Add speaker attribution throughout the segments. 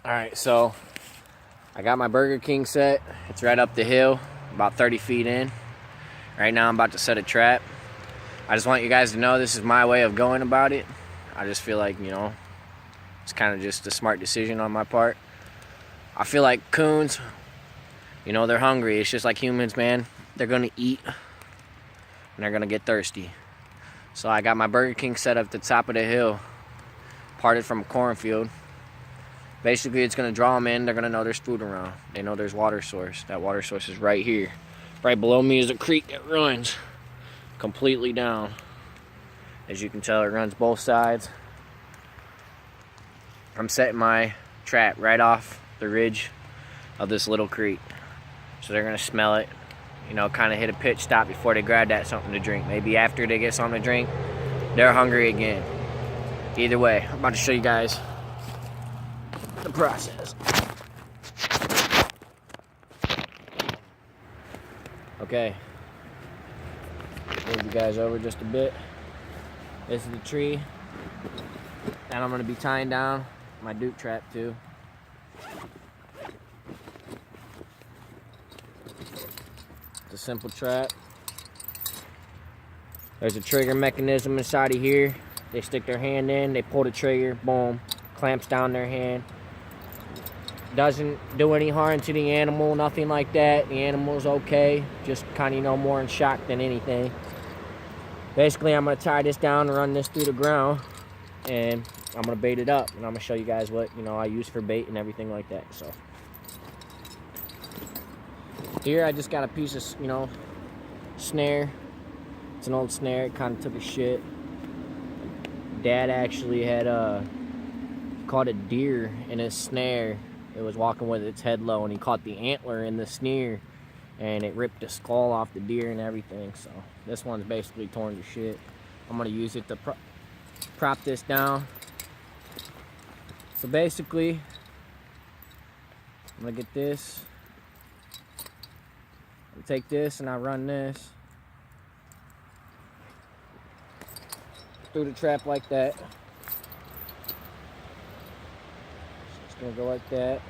Speaker 1: Alright, so I got my Burger King set. It's right up the hill, about 30 feet in. Right now I'm about to set a trap. I just want you guys to know this is my way of going about it. I just feel like, it's kind of just a smart decision on my part. I feel like coons, they're hungry. It's just like humans, man. They're gonna eat and they're gonna get thirsty. So I got my Burger King set up at the top of the hill, parted from a cornfield. Basically, it's gonna draw them in. They're gonna know there's food around. They know there's water source. That water source is right here. Right below me is a creek that runs completely down. As you can tell, it runs both sides. I'm setting my trap right off the ridge of this little creek. So they're gonna smell it, kind of hit a pitch stop before they grab that something to drink. Maybe after they get something to drink, they're hungry again. Either way, I'm about to show you guys the process. Okay, move you guys over just a bit. This is the tree that I'm gonna be tying down my Duke trap to. It's a simple trap. There's a trigger mechanism inside of here. They stick their hand in, they pull the trigger, boom, clamps down their hand. Doesn't do any harm to the animal, nothing like that. The animal's okay, just kind of, more in shock than anything. Basically, I'm gonna tie this down and run this through the ground, and I'm gonna bait it up, and I'm gonna show you guys what, I use for bait and everything like that. So here I just got a piece of, snare. It's an old snare, it kind of took a shit. Dad actually had caught a deer in his snare. It was walking with its head low, and he caught the antler in the snare, and it ripped the skull off the deer and everything. So this one's basically torn to shit. I'm gonna use it to prop this down. So basically, I'm gonna get this. I take this and I run this through the trap like that. It's gonna go like that.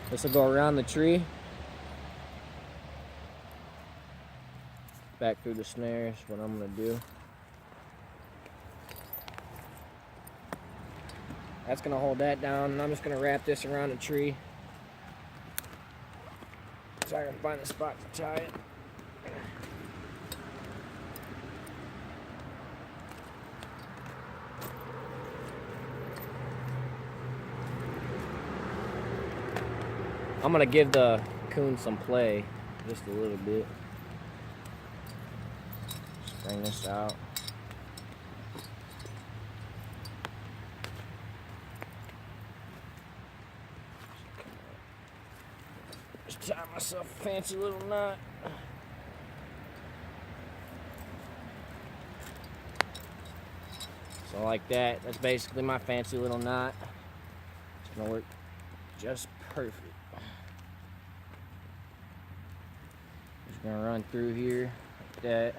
Speaker 1: This will go around the tree, back through the snares. What I'm gonna do. That's gonna hold that down, and I'm just gonna wrap this around the tree so I can find a spot to tie it. I'm gonna give the coon some play, just a little bit. Just bring this out. Just tie myself a fancy little knot. So like that, that's basically my fancy little knot. It's gonna work just perfect. Just gonna run through here like that,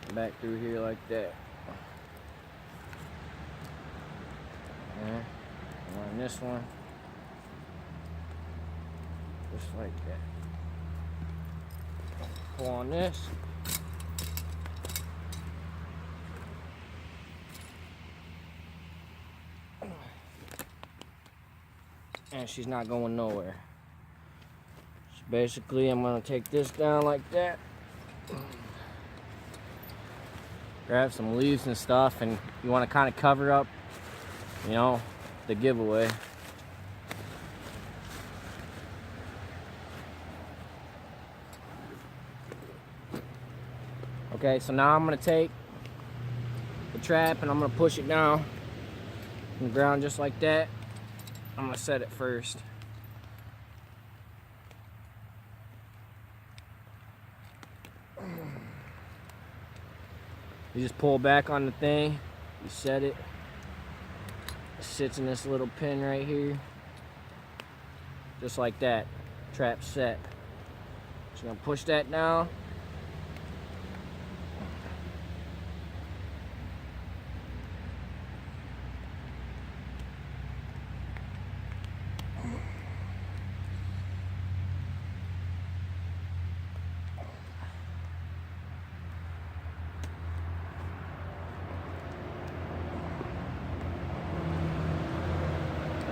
Speaker 1: and back through here like that. Run this one just like that. Pull on this. And she's not going nowhere. So basically, I'm gonna take this down like that. Grab some leaves and stuff, and you want to kind of cover up, the giveaway. Okay, so now I'm gonna take the trap and I'm gonna push it down on the ground just like that. I'm gonna set it first. You just pull back on the thing, you set it. It sits in this little pin right here. Just like that. Trap set. Just gonna push that down.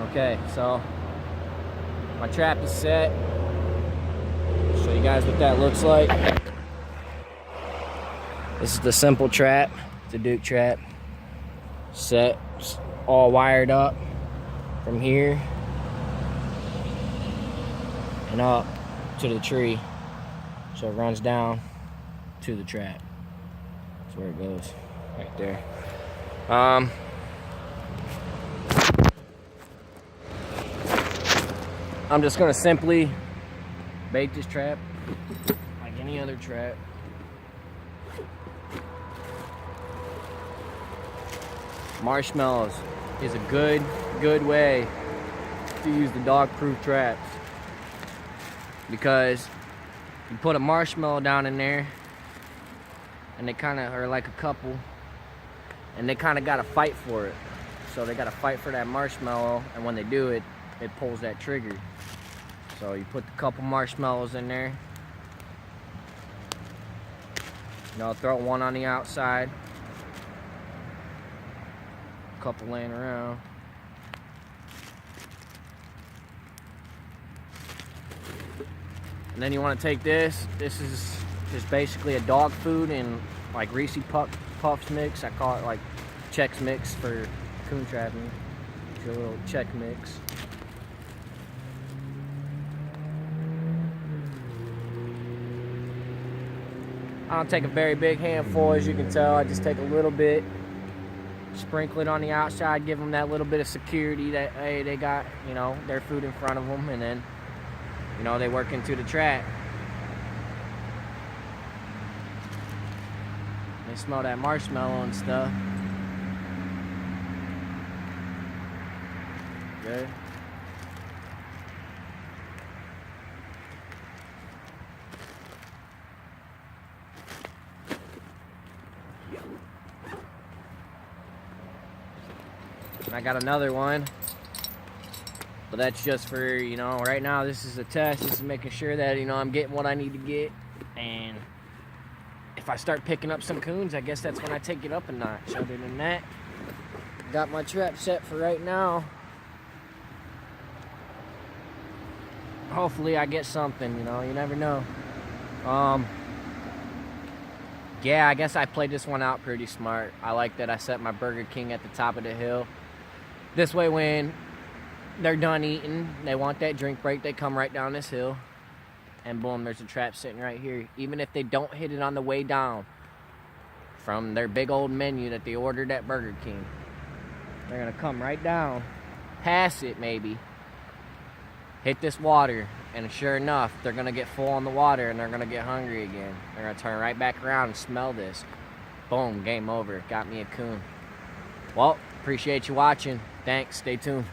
Speaker 1: Okay, so my trap is set. Show you guys what that looks like. This is the simple trap. It's a Duke trap. Set, all wired up from here and up to the tree. So it runs down to the trap. That's where it goes, right there. I'm just gonna simply bait this trap like any other trap. Marshmallows is a good way to use the dog-proof traps, because you put a marshmallow down in there and they kind of are like a couple, and they kind of got to fight for it. So they got to fight for that marshmallow, and when they do it, it pulls that trigger. So you put a couple marshmallows in there. You know, throw one on the outside. A couple laying around. And then you want to take this. This is just basically a dog food and like Reese Puffs mix. I call it like Chex Mix for coon trapping. It's a little Chex Mix. I don't take a very big handful, as you can tell. I just take a little bit, sprinkle it on the outside, give them that little bit of security that, hey, they got, you know, their food in front of them, and then, you know, they work into the trap. They smell that marshmallow and stuff. Good. And I got another one, but that's just for, you know, right now this is a test. This is making sure that, you know, I'm getting what I need to get, and if I start picking up some coons, I guess that's when I take it up a notch. Other than that, got my trap set for right now. Hopefully I get something, you know, you never know. Yeah, I guess I played this one out pretty smart. I like that I set my Burger King at the top of the hill. This way, when they're done eating, they want that drink break, they come right down this hill, and boom, there's a trap sitting right here. Even if they don't hit it on the way down from their big old menu that they ordered at Burger King, they're gonna come right down, pass it maybe, hit this water, and sure enough, they're gonna get full on the water and they're gonna get hungry again. They're gonna turn right back around and smell this. Boom, game over. Got me a coon. Well, appreciate you watching. Thanks, stay tuned.